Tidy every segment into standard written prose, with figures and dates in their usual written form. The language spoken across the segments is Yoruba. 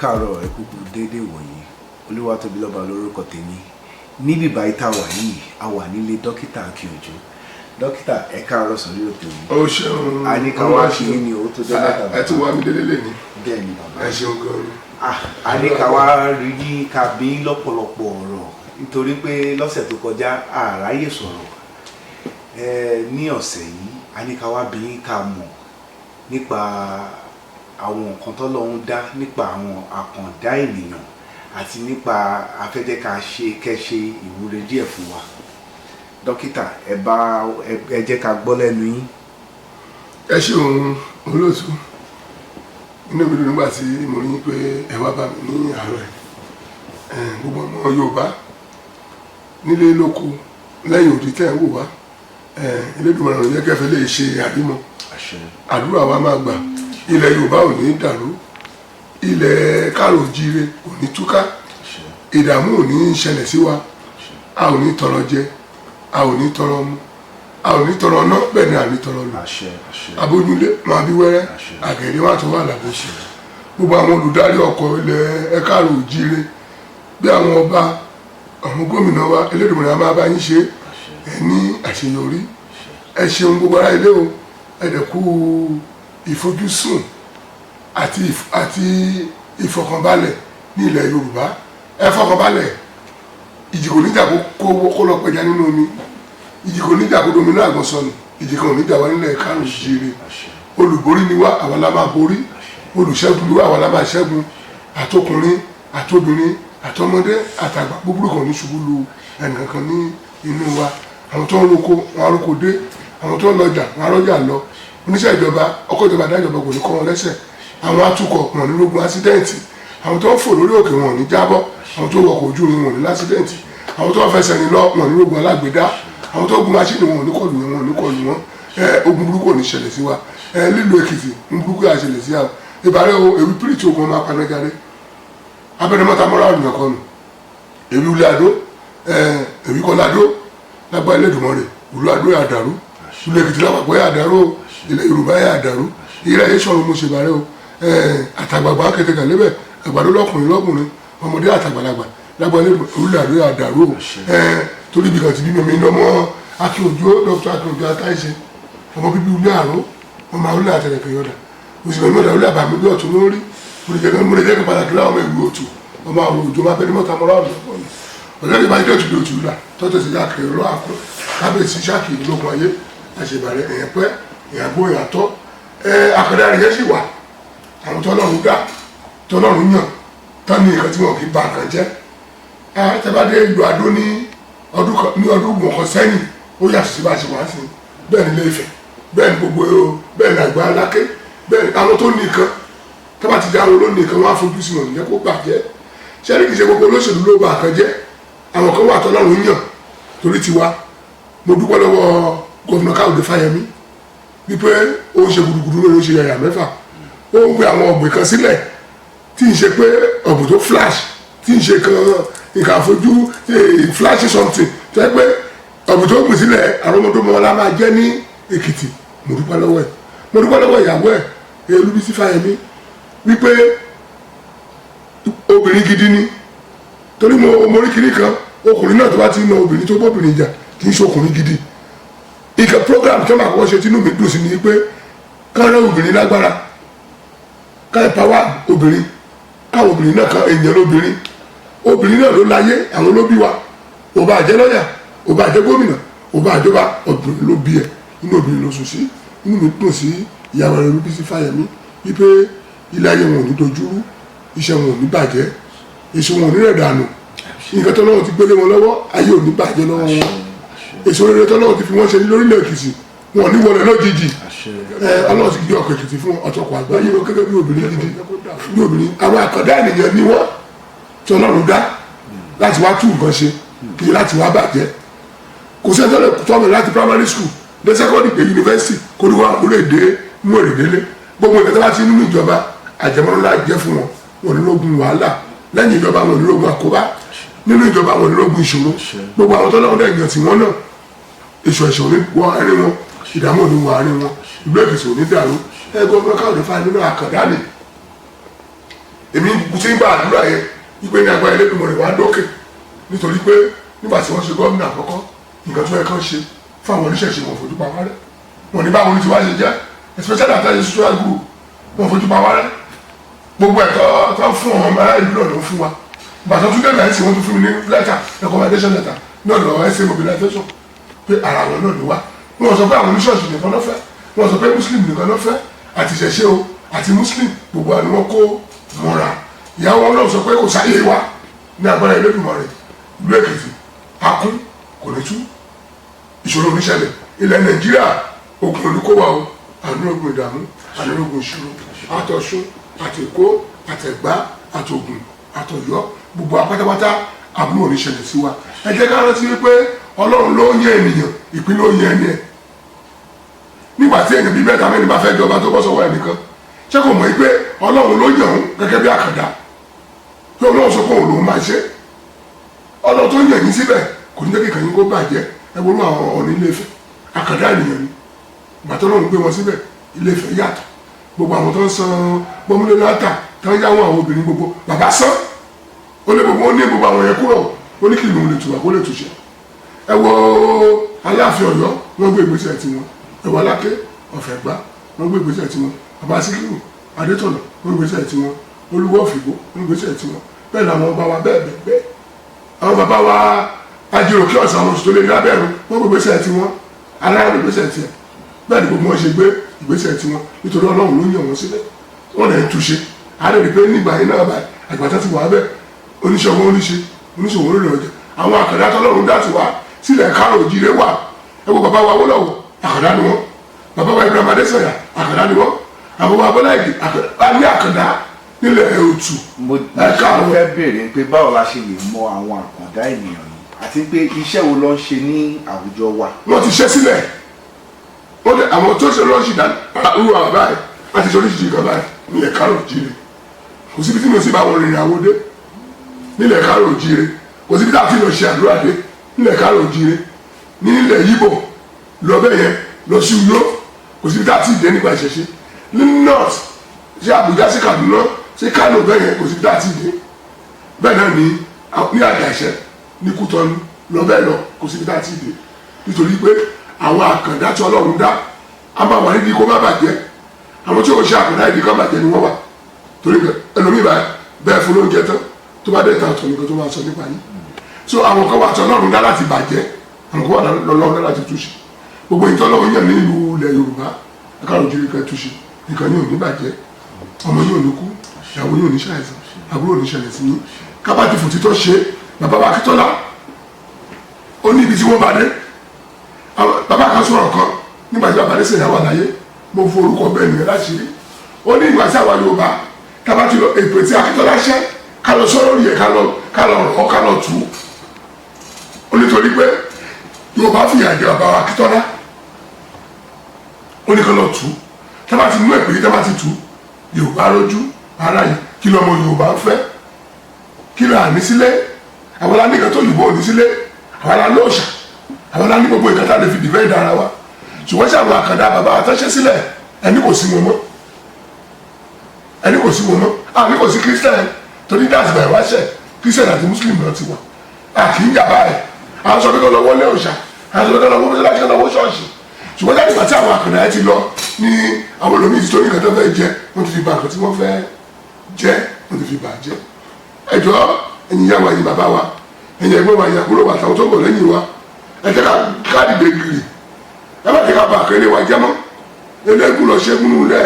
káàárọ̀ ẹ kúkú déédéé wọ̀nyí Olúwatóbilọ́ba lórúkọ tèmi níbi báyìí tá a wà yìí a wà nílé dókítà Akínòjó dókítà ẹ káàárọ̀ sórí òkè yìí. ó ṣeun àníkàwá kì í ní owó tó jẹ́ mẹ́ta. ẹ ti wá mi délé lè ní. bẹ́ẹ̀ ni bàbá ẹ ṣeun gan-an. àníkàwá rí ní kábí lọ́pọ̀lọpọ̀ ọ̀rọ̀ nítorí pé lọ́sẹ̀ tó kọjá àráyè sọ̀rọ̀ ní ọ̀sẹ̀ yìí àníkàwá bí ká mọ̀ nípa àwọn nǹkan tọ́lọ́run dá nípa àwọn àkàndá ènìyàn àti nípa afẹ́jẹ́ ká ṣe kẹ́ṣe ìwúre díẹ̀ fún wa dókítà ẹ jẹ́ ká gbọ́ lẹ́nu yín. ẹ ṣeun olóòtú inú mi dùn nígbà tí mo rí pé ẹ wá bá mi ní àárọ̀ ẹ̀ gbogbo ọmọ Yorùbá nílé lóko lẹ́yìn òdì tẹ́ ń wò wá Elédùmarè ló jẹ́ kẹfẹ́ lè ṣe àrímọ́ àdúrà wa máa gbà ilẹ̀ Yorùbá ò ní dàrú ilẹ̀ káàrọ̀-o-jíire ò ní túká ìdààmú ò ní ṣẹlẹ̀ sí wa a ò ní tọrọ jẹ a ò ní tọrọ mu a ò ní tọrọ ná bẹ́ẹ̀ ni a ní tọrọ lò abójúlé máa bí wẹ́rẹ́ àgẹ̀rẹ́ wà tó wà lábòsí gbogbo àwọn olùdarí ọkọ̀ ilẹ̀ káàrọ̀-o-jíire bí àwọn ọba àwọn gómìnà wa Elédùmarè a máa bá yín ṣe ẹ ní àṣeyọrí ẹ ṣeun gbogbo ará ilé o ẹ dẹ̀ kú ìfojúsùn àti ìfọkànbalẹ̀ ní ilẹ̀ Yorùbá ẹ fọkànbalẹ̀ ìjì kò níjà kó lọ pẹja nínú omi ìjì kò níjà kó domi náà gbọ́sọ̀nù ìjì kan ò níjà wá nílẹ̀ káàrọ̀-o-jíire olùborí ni wá àwa la máa borí olùṣẹ́gun ni wá àwa la máa ṣẹ́gun àtọkùnrin àtobìnrin àtọmọdé àtàgbà búburú kan ní ṣubú lu ẹnìkankan ní inú wa àwọn tó ń roko wọn roko dé àwọn tó ń lọjà wọn rọjà lọ oníṣẹ́ ìjọba ọkọ̀ ìjọba adájọba kò ní kọ́ wọn lẹ́sẹ̀ àwọn atukọ̀ wọn ní lógun ásídẹ́ǹtì àwọn tó ń fò lórí òkè wọn ò ní jábọ́ àwọn tó wọkọ̀ ojú irin wọn ò ní lásídẹ́ǹtì àwọn tó ń fẹsẹ̀ rìn lọ wọn ní lógun alágbèédá àwọn tó gun máṣíìnì wọn ò ní kọlù wọn ò ní kọlù wọn ogun burúkú ò ní ṣẹlẹ̀ sí wa lílo Èkìtì ń burúkú yà ṣẹlẹ̀ sí wa ìbàrẹ̀ o èwi pírìtì ogun ọmọ apanájáde abẹnumọ́ta mọ́ra ọ̀nà kan nù èwi wulẹ̀ àdó èwi kọ́ládó lágbá Elédùmarè ìlú àdó yà dàrú ìlú Èkìtì lápapọ̀ yà dàrú ilẹ̀ Yorùbá yà dàrú ìrẹ́ yìí sọ̀rọ̀ mo ṣe bàrẹ́ o àtàgbàgbà kẹtẹkẹ lébẹ̀ àgbàdo lọ́kùnrin lọ́kùnrin ọmọdé àtàgbàlagbà lágbá ìlú àdó yà dàrú o torí ibi kan ti bímọ mi lọ́mọ Akínòjó Dr. Akínòjó Atáìṣe ọmọ bíbí ilé àró ọmọ àwùlẹ̀ àtẹ̀lẹ̀kẹ̀ yọ̀dà òṣìṣẹ́ mi ọ̀dà àwùlẹ̀ àbàmì bí ọ̀tún lórí mo lè jẹ́ kí pàtàkì láwọn ọmọ ìlú òtù ọmọ àwọn òjò máa bẹ́ẹ̀ ní mọ́ta mọ́ra ọ̀dọ́ ní báyìí tẹ̀tù lòtù là tọ́tẹ̀ sí yàkè lọ́ àkọ́ kábíyèsí ṣáàkì ìlókun ayé àṣebàrẹ̀ èèyàn pẹ́ èèyàn gbó èèyàn tọ́ àkàndá rẹ̀ sì wà àwọn tọ́lọ́run dá tọ́lọ́run yàn tán ní nǹkan tí wọn kì í ba nǹkan jẹ́ tẹ́bádé ìlú Àdó ní ọdún mọ̀ọ́kan sẹ́yìn ó yàtọ̀ sí bá a ṣe wá sí bẹ́ẹ̀ ní Ilé-Ifẹ̀ bẹ́ẹ̀ ní gbogbo bẹ́ẹ̀ ní Àgbà Aláké bẹ́ẹ̀ ní àwọn tó ní nǹkan tọ́ba ti dáhùn ló ní nǹkan wọn á fojú sí wọn ìyẹn kó bàjẹ́ sẹ́ni kì í ṣe gbogbo olóṣèlú ló ba nǹkan jẹ́ àwọn kan wà tọ́lọ́run yàn torí tiwa mo dúpẹ́ lọ́wọ́ gómìnà Káyọ̀dé Fáyẹmí wípé ó ń ṣe gudugudu lórí ó ṣe yàyà mẹ́fà ó ń gbé àwọn ọ̀gbìn kan sílẹ̀ tí ń ṣe pé ọ̀gbìn tó flash tí ń ṣe kan nǹkan àfojú flash something tó yẹ pé ọ̀gbìn tó gbìn sílẹ̀ àrọ́mọdọ́mọ ọlá máa jẹ́ ní Èkìtì mo dúpẹ́ lọ́wọ́ ẹ̀ mo dúpẹ́ lọ́wọ́ ìyàwó ẹ̀ Olúbísí Fáyẹmí wípé obìnrin gidi ni torí mo rí kiri kan ọkùnrin náà tó bá ti ń na obìnrin tó bọ́bìnrin jà kì í ṣe ọkùnrin gidi ìkà program tó máa kọ́kọ́ ṣe tínú mi dùn sí ni pé káàrẹ́ obìnrin lágbára káàrẹ́ pàwá obìnrin káwọn obìnrin náà kan èèyàn lóbìnrin obìnrin náà ló láyé àwọn ló bí wa ò bá jẹ́ lọ́yà ò bá jẹ́ gómìnà ò bá jọba obìnrin ló bí ẹ inú obìnrin ló sùn sí inú mi dùn sí ìyàwó rẹ̀ Olúbísí Fáyẹmí wípé ilé ayé wọn ò ní dojúrú iṣẹ́ wọn ò ní bàjẹ́ èso wọn ò ní rẹ̀ dànù nǹkan tó lọ́wọ́ ti gbélé wọn lọ́wọ́ ayé ò ní bàjẹ́ lọ́wọ́ wọn èso rere tó lọ́wọ́ ti fi wọ́n ṣe lórílẹ̀ Èkìtì wọn ò ní wọlé lójijì Ọlọ́run ti gbé ọkọ̀ Èkìtì fún ọ̀tọ̀kọ̀ àgbáyé wọn gẹ́gẹ́ bí obìnrin gidi bí obìnrin àwọn àkàndá ènìyàn ni wọ́n tí Ọlọ́run dá láti wá tú nǹkan ṣe kì í láti wá bàjẹ́ kò sí ẹjọ́ tọ́mọ̀ láti primary school dé secondary dé university kó ní wọn àkúrò èdè mú èrè délé gbogbo ìgbà tó bá ti nínú ìjọba àjẹmọ́nú láti jẹ́ fún wọn wọn ní lógun wàhálà lẹ́yìn ìjọba wọn ní lógun àkóbá nínú ìjọba wọn ní lógun ìṣòro gbogbo àwọn tọ́lọ́wọ́n dẹ̀ yàn tí wọ́n náà èso ẹ̀ṣọ́ ní wọ àárín wọn ìdààmú ní wọ àárín wọn ìlú Èkìtì ò ní dàrú gómìnà Káyọ̀dé Fáyẹmí nínú àkàndá ni èmi ti ń gba àdúrà yẹn wípé ní agbára Elédùmarè wá dókè nítorí pé nígbà tí wọ́n ṣe gómìnà àkọ́kọ́ nǹkan tó yẹ kán ṣe fáwọn oníṣẹ̀ṣe wọn fojú pa wá rẹ́ wọn ní báwo ni tiwa ṣe jẹ́ especially after the social group wọn fojú pa wá rẹ́ gbogbo ẹ̀tọ́ tó fún ọmọ ará ìlú náà ló fún wa bàtà tún dẹ́gbẹ̀ẹ́ sí wọn tún fún mi ní letter recommendation letter náà lọ ẹsẹ̀ mobilization pé ara wọn náà ló wá wọn sọ pé àwọn oníṣọ́ọ̀ṣì nìkan ló fẹ́ wọn sọ pé muslim nìkan ló fẹ́ àti ìṣẹ̀ṣe o àti muslim gbogbo àwọn ni wọn kó mọ́ra ìyàwó wọn náà sọ pé kò sáyé wa ní agbára Elédùmarè ìlú Èkìtì akún kò ní tú ìṣòro oníṣẹ̀lẹ̀ ilẹ̀ Nàìjíríà ogun olùkówà o àdúrógún ìdààmú àdúrógún ìṣòro àtọ̀ṣun àtẹ̀kọ́ àtẹ̀gbá àtògùn àtọ̀yọ́ gbogbo apátápátá àbúrò oníṣẹ̀lẹ̀ sí wa ẹ jẹ́ ká rántí wípé Ọlọ́run ló ń yẹ ènìyàn ìpín ló ń yẹ ẹni ẹ̀ nígbà tí èèyàn bíi mẹ́ta mẹ́rin bá fẹ́ jọba tó bọ́ sọ́wọ́ ẹnìkan ṣé kò mọ̀ pé Ọlọ́run ló yàn án gẹ́gẹ́ bí àkàndá pé Ọlọ́run sọ pé òun lòún máa ṣe Ọlọ́run tó ń yàn yín síbẹ̀ kò ní jẹ́ kí kàyín kó bàjẹ́ ẹ wọ́n àwọn ọ̀nà Ilé-Ifẹ̀ àkàndá ènìyàn ni ìgbà tó Ọlọ́run gbé wọn síbẹ̀ Ilé-Ifẹ̀ yàtọ̀ gbogbo àwọn tó ń san gbọmúlé láta tó ń yáwó àwọn obìnrin gbogbo bàbá sán ó lé gbogbo ó ní gbogbo àwọn yẹn kúrò ó ní kí ìlú lè tùwà kó lè túṣẹ ẹ wo Aláàfin Ọ̀yọ́ wọn gbé ìgbésẹ̀ tiwọn ẹ wo Aláké Ọ̀fẹ̀gbá wọn gbé ìgbésẹ̀ tiwọn bàbá Síkírù Adétọ̀nà wọn gbé ìgbésẹ̀ tiwọn Olúwo Òfìgbó wọn gbé ìgbésẹ̀ tiwọn bẹ́ẹ̀ làwọn ọba wa bẹ́ẹ̀ àwọn bàbá wa Ajírò kí ọ̀sán àwọn oṣù tó lé ní abẹ́rún wọn gbé ìgbésẹ̀ tiwọn Aláàrẹ gbé ìgbésẹ̀ tiẹ̀ bẹ́ẹ̀ ni gbogbo wọn ṣe gbé ìgbésẹ̀ tiwọn nítorí Ọlọ́run ló yàn wọn sílẹ̀ wọn lè túṣe àárẹ̀ rí pé nígbà yìí náà báyìí àgbàtà ti wà á bẹ́ẹ̀ oníṣòwò oníṣòwò lórí ọjà àwọn àkàndá tọ́lọ́run dá ti wá sílẹ̀ kárò òjìrè wà ẹ wo bàbá wa Awólọ́wọ̀ àkàndá ni wọ́n bàbá wa Ibrahim Adésànyà àkàndá ni wọ́n àwọn wa Bọ́lá Ìgè àkàndá nílẹ̀ Òtù. mo fẹ́ béèrè pé báwo la ṣe lè mọ àwọn àkàndá ènìyàn yìí àti pé iṣẹ́ wo ló ń ṣe ní àwùjọ wa. wọ́n ti ṣe sílẹ̀ àwọn tó ṣe lọ́ọ̀ṣì dánú àwọn báyìí láti ṣe oríṣiríṣi kan báyìí nílẹ̀ kárò òjìrè kò síbi tí mo sì bá wọn rìnrìn àwòdé nílẹ̀ kárò òjìrè kò síbi tí a ti lọ ṣe àdúrà dé nílẹ̀ kárò òjìrè nílẹ̀ Yíbò lọ bẹ́ẹ̀ yẹn lọ sí Uyo kò síbi tí a ti dé nípa ìṣẹ̀ṣe ní north sí Àbújá sí Kaduna sí Kano bẹ́ẹ̀ yẹn kò síbi tí a ti dé bẹ́ẹ̀ náà ní Àjàṣẹ́ ní Kútọ́nù lọ bẹ́ẹ̀ lọ kò síbi tí a ti dé nítorí pé àwọn àkàndá tí Ọlọ́run dá a máa wà nídìí kó má bàjẹ́ àwọn tí ò ṣe àkàndá ìdí kan bàjẹ́ ni wọ́n wà torí ẹlòmíì bẹ́ẹ̀ fún lóúnjẹ tán tó bá dé ìta ọ̀tọ̀ nìkan tó máa sọ nípa yìí so àwọn kan wà tí Ọlọ́run dá láti bàjẹ́ àwọn kan wà lọ́lọ́run dá láti túṣe gbogbo ìtọ́ Ọlọ́run yàn ní ìlú ilẹ̀ Yorùbá Kárò Òjìrè kan túṣe nìkan ní òní bàjẹ́ ọmọ yóò ní kú ìyàwó yóò ní ṣàìsàn àbúrò ní ṣẹlẹ̀ sí yín kábàtì fò títọ́ ṣe bàbá wa Akíntọ́lá ó ní ibi tí wọ́n bá dé bàbá kan sọ̀rọ̀ kan nígbà tí bàbá Adésànyà wà láyé mo fún orúkọ bẹ́ẹ̀ nìyẹn láti rí ó ní ìgbà tí àwa Yorùbá kábàtì lọ èpè tí Akíntọ́lá ṣẹ́ ká lọ sọ̀rọ̀ yẹ ká lọ rọ̀ ká lọ tù ú ó nítorí pé Yorùbá fìyà jẹ bàbá wa Akíntọ́lá ó ní ká lọ tù ú tábà ti mú èpè yìí tábà ti tù ú Yorùbá lójú ara yìí kí lọmọ Yorùbá ń fẹ́ kí lọ àní sílé àwọn aláǹdíkan tó yìnbọn òní sílé àwọn aláǹlọ́ọ̀ṣà àwọn aláǹdí gbogbo ìkan tá a lè fi dìbẹ́ ìdára wa ṣùgbọ́n sí àwọn àkàndá bàbá àtọ́ṣẹ́ sílẹ̀ ẹni kò sí wọn mọ́ àní kò sí Christian torí dáàsì bàyẹ̀ wá ṣẹ̀ Christian àti Muslim náà ti wà a kì í jà báyìí àwọn sọ pé kí lọ́wọ́ lé òòṣà àwọn sọ pé kí lọ́wọ́ mọ́sálásí kí lọ́wọ́ ṣọ́ọ̀ṣì ṣùgbọ́n láti pàtí àwọn àkàndá ẹ ti lọ ní àwọn olómi ti torí nǹkan tó fẹ́ jẹ wọ́n ti fi ba nǹkan tí wọ́n fẹ́ jẹ wọ́n ti fi bà jẹ́ ẹjọ́ ẹ̀yin yá wa ẹ̀yin bàbá wa ẹ̀yin ẹ̀gbọ́n wa ẹ̀yin àbúrò wa àtàwọn tó ń bọ̀ lẹ́yìn wa ẹ jẹ́ ká dìde gírì ẹ má jẹ́ ká bà kẹ́lẹ́ wa jẹ́ mọ́ ẹlẹ́gùn lọ ṣẹ́gun nù lẹ́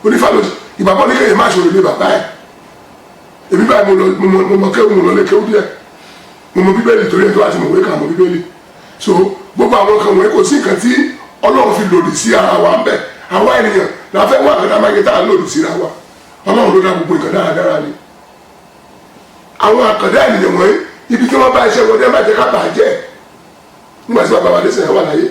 onífàlọ́sì ìbàbọ̀ ní kéèyàn má ṣòro lé bàbá ẹ̀ èmi báyìí mo mọ kéwù mo lọ lé kéwù díẹ̀ mo mọ Bíbélì torí ẹ̀ tó àti mọ̀wé kà mọ Bíbélì so gbogbo àwọn kan wọ̀nyí kò sí nǹkan tí Ọlọ́run fi lòdì sí ara wa ń bẹ̀ àwa ènìyàn la fẹ́ wà kọ́dá máa ń gẹ́tà lòdì síra wa Ọlọ́run ló dá gbogbo nǹkan dáradára ni àwọn àkàndá ènìyàn wọ̀nyí ibi tí wọ́n bá iṣẹ́ wọn dé má jẹ́ ká bàjẹ́ nígbà tí bàbá wa Adésànyà wà láyé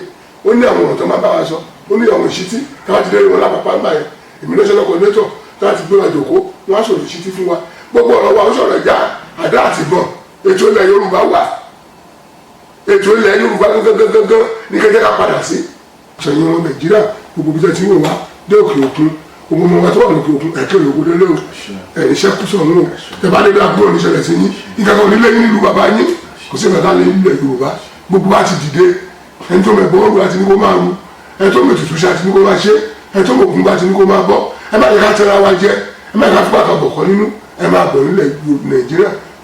ó ní àwọn ọ̀rọ̀ tó máa bá wa sọ ó ní àwọn ìṣítí táwọn ti dẹ́rù wọn lápapá ń báyẹn èmi lọ́sẹ̀ lọ́kọ̀ nẹ́tọ̀ láti gbé wa jòkó wọ́n á sọ̀rọ̀ ìṣítí fún wa gbogbo ọ̀rọ̀ wa ó sọ̀rọ̀ ìjà àdá àti bọ̀ ètò ilẹ̀ Yorùbá wà ètò ilẹ̀ Yorùbá gángan ní kẹ́kẹ́ ká padà sí ṣẹ̀yìn wọn Nàìjíríà gbogbo bí tẹ́ ti wò wá dé òkè òkun gbogbo ọmọ wa tó wà lókè òkun ẹ̀kẹ́ òyìnbó délé o ẹ̀yìn iṣẹ́ kú sọ̀rọ̀ o tẹ̀bá dé dágbó oníṣẹ̀lẹ̀ sí yín ìkàkọ̀ onílé yín nílùú bàbá yín kò sí ìgbà lé nílẹ̀ Yorùbá gbogbo wa ti dìde ẹni tó mẹ̀bọ́ ọ̀rọ̀ àti ní kó máa ru ẹni tó mẹ̀tùtù ṣe àti ní kó máa ṣe ẹni tó mọ̀gùn bá ti ní kó máa bọ́ ẹ má yẹ ká tẹ́ra wa jẹ ẹ má yẹ ká fipá kan bọ̀kọ́ nínú ẹ má bọ̀ nílẹ̀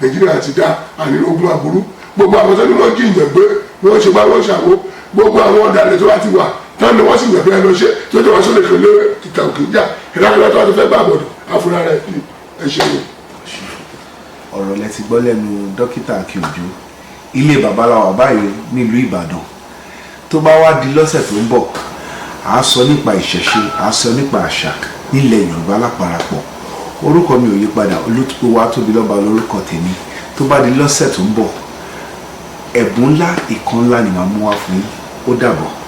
Nàìjíríà ti dá àní ogun aburú gbogbo àwọn tó ní wọ́n jí ìyàn gbé wọ́n ṣe gbá wọ́n ṣàwó gbogbo àwọn ọ̀dàlẹ̀ tó wá ti wà táwọn wọ́n sì gbẹ̀fẹ́ lọ ṣe tó tó wọ́n sọ lè fi lé títà òkè jà ìdájọ́ tó wá tó fẹ́ gbà bọ̀dọ̀ àfúrá rẹ̀ ẹ ṣe wò. ọ̀rọ̀ lẹ ti gbọ́ lẹ́nu dókítà Akínòjó ilé babaláwa báyìí nílùú Ìbàdàn tó bá wá di lọ́sẹ̀ tó ń bọ̀ à á sọ nípa ìṣẹ̀ṣe à á sọ nípa àṣà nílẹ̀ Yorùbá láparapọ̀ orúkọ mi ò yí padà Olúwatóbilọ́ba lórúkọ tèmi tó bá di lọ́sẹ̀ tó ń bọ̀ ẹ̀bùn ńlá ìkan ńlá ni màá mú wá fún yín ó dàbọ̀.